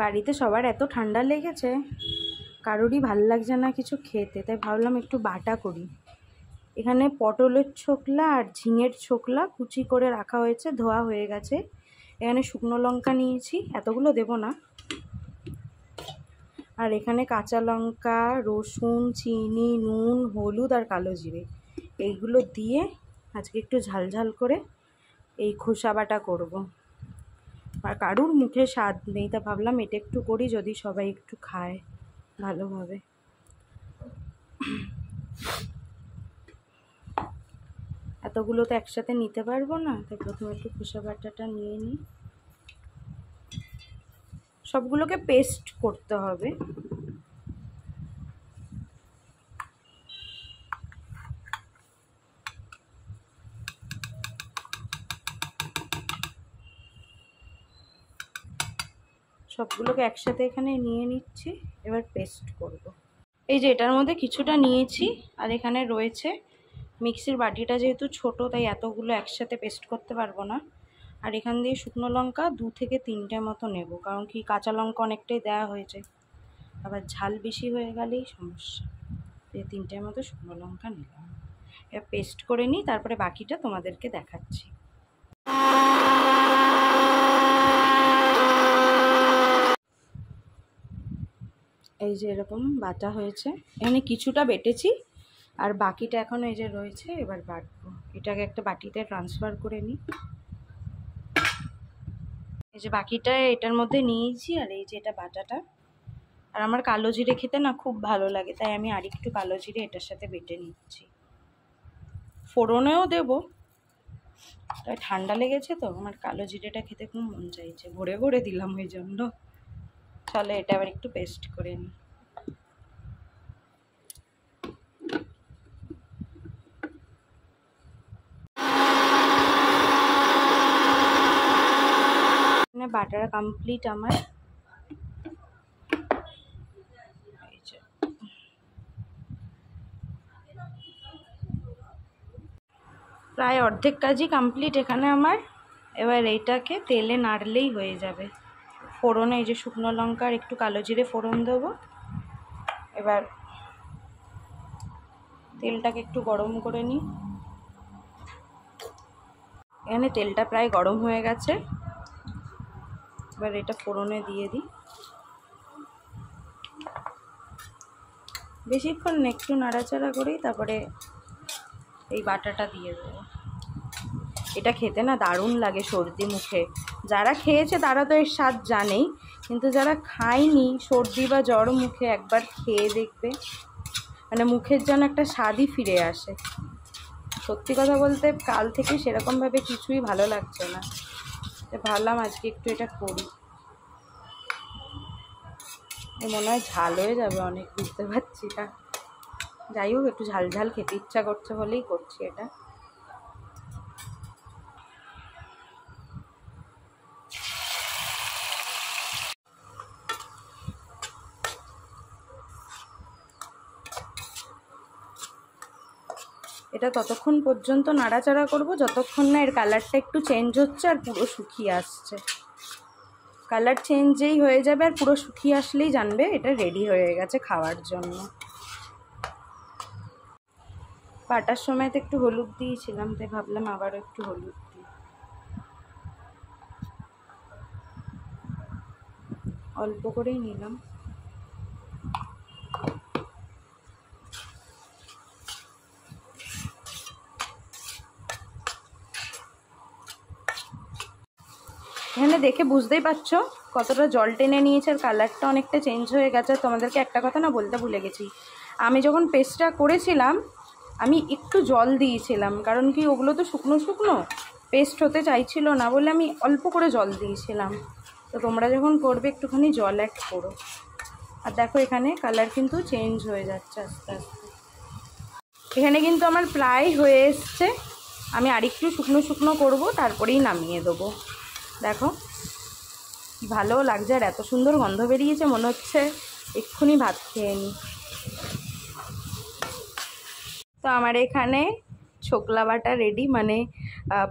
বাড়িতে সবার এত ঠান্ডা লেগেছে, কারোরই ভাল লাগছে না কিছু খেতে, তাই ভাবলাম একটু বাটা করি। এখানে পটলের ছোকলা আর ঝিঙের ছোকলা কুচি করে রাখা হয়েছে, ধোয়া হয়ে গেছে। এখানে শুকনো লঙ্কা নিয়েছি, এতগুলো দেব না। আর এখানে কাঁচা লঙ্কা, রসুন, চিনি, নুন, হলুদ আর কালো জিরে, এইগুলো দিয়ে আজকে একটু ঝালঝাল করে এই খোসা বাটা করবো। আর কারুর মুখে স্বাদ নেই, তা ভাবলাম এটা একটু করি, যদি সবাই একটু খায় ভালোভাবে। এতগুলো তো একসাথে নিতে পারবো না, তাই প্রথমে একটু খোসা বাটাটা নিয়ে নিই। সবগুলোকে পেস্ট করতে হবে। সবগুলোকে একসাথে এখানে নিয়ে নিচ্ছি, এবার পেস্ট করব। এই যে এটার মধ্যে কিছুটা নিয়েছি, আর এখানে রয়েছে মিক্সির বাটিটা যেহেতু ছোট, তাই এতগুলো একসাথে পেস্ট করতে পারবো না। আর এখান দিয়ে শুকনো লঙ্কা 2 থেকে 3টে মতো নেব, কারণ কি কাঁচা লঙ্কা অনেকটাই দেওয়া হয়েছে, আবার ঝাল বেশি হয়ে গেলেই সমস্যা। 3টের মতো শুকনো লঙ্কা নিলাম। এবার পেস্ট করে নিই, তারপরে বাকিটা তোমাদেরকে দেখাচ্ছি। এই যে এরকম বাটা হয়েছে, এখানে কিছুটা বেটেছি আর বাকিটা এখন এই যে রয়েছে, এবার বাটবো। এটাকে একটা বাটিতে ট্রান্সফার করে নিই। এই যে বাকিটা এটার মধ্যে নিয়েছি, আর এই যে এটা বাটাটা। আর আমার কালো জিরে খেতে না খুব ভালো লাগে, তাই আমি আরেকটু কালো জিরে এটার সাথে বেটে নিচ্ছি। ফোড়নেও দেব, তাই ঠান্ডা লেগেছে তো আমার কালো জিরেটা খেতে খুব মন চাইছে, ভরে ভরে দিলাম ওই জন্য। চলো এটা আবার একটু পেস্ট করে নিই। বাটার কমপ্লিট আমার। প্রায় অর্ধেক কাজই কমপ্লিট এখানে আমার। এবার এইটাকে তেলে নাড়লেই হয়ে যাবে। ফোড়নে এই যে শুকনো লঙ্কা আর একটু কালো জিরে ফোড়ন দেবো। এবার তেলটাকে একটু গরম করে নিই। এখানে তেলটা প্রায় গরম হয়ে গেছে, এবার এটা ফোড়নে দিয়ে দিই। বেশিক্ষণ না, একটু নাড়াচাড়া করেই তারপরে এই বাটাটা দিয়ে দেবো। এটা খেতে না দারুণ লাগে সর্দি মুখে। যারা খেয়েছে তারা তো এর স্বাদ জানেই, কিন্তু যারা খায়নি সর্দি বা জ্বর মুখে একবার খেয়ে দেখবে, মানে মুখের যেন একটা স্বাদই ফিরে আসে। সত্যি কথা বলতে কাল থেকে সেরকমভাবে কিছুই ভালো লাগছে না, ভাবলাম আজকে একটু এটা করি। মনে হয় ঝাল হয়ে যাবে অনেক, বুঝতে পারছি না। যাই হোক, একটু ঝাল ঝাল খেতে ইচ্ছা করছে বলেই করছি এটা। এটা ততক্ষণ পর্যন্ত নাড়াচাড়া করব যতক্ষণ না এর কালারটা একটু চেঞ্জ হচ্ছে আর পুরো শুকিয়ে আসছে। কালার চেঞ্জ যেই হয়ে যাবে আর পুরো শুকিয়ে আসলেই জানবে এটা রেডি হয়ে গেছে খাওয়ার জন্য। বাটার সময় তো একটু হলুদ দিয়েছিলাম, তাই ভাবলাম আবারও একটু হলুদ দিই। অল্প করেই নিলাম। এখানে দেখে বুঝতেই পারছো কতটা জল টেনে নিয়েছে, আর কালারটা অনেকটা চেঞ্জ হয়ে গেছে। তোমাদেরকে একটা কথা না বলতে ভুলে গেছি, আমি যখন পেস্টটা করেছিলাম আমি একটু জল দিয়েছিলাম, কারণ কি ওগুলো তো শুকনো শুকনো পেস্ট হতে চাইছিল না বলে আমি অল্প করে জল দিয়েছিলাম। তো তোমরা যখন করবে একটুখানি জল অ্যাড করো। আর দেখো এখানে কালার কিন্তু চেঞ্জ হয়ে যাচ্ছে আস্তে আস্তে। এখানে কিন্তু আমার প্রায় হয়ে এসছে, আমি আরেকটু শুকনো শুকনো করবো, তারপরেই নামিয়ে দেবো। দেখো কি ভালো লাগছে, আর এত সুন্দর গন্ধ বেরিয়েছে, মনে হচ্ছে এক্ষুনি ভাত খেয়ে নিই। তো আমার এখানে ছোকলা বাটা রেডি, মানে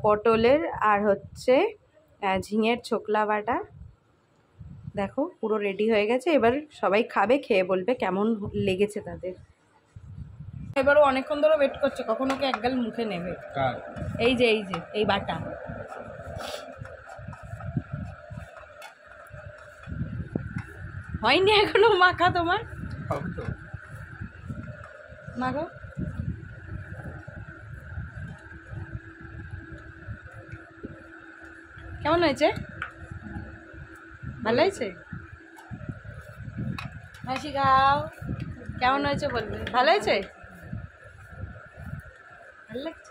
পটলের আর হচ্ছে ঝিঙের ছোকলা বাটা। দেখো পুরো রেডি হয়ে গেছে, এবার সবাই খাবে, খেয়ে বলবে কেমন লেগেছে তাদের। এবারও অনেকক্ষণ ধরে ওয়েট করছে কখন ওকে এক গাল মুখে নেবে। এই যে এই বাটা হয়নি এখনো মাখা তোমার, মাখো। কেমন হয়েছে? ভালো হয়েছে? হাসি খাও, কেমন হয়েছে বলবে। ভালো হয়েছে? ভালো লাগছে?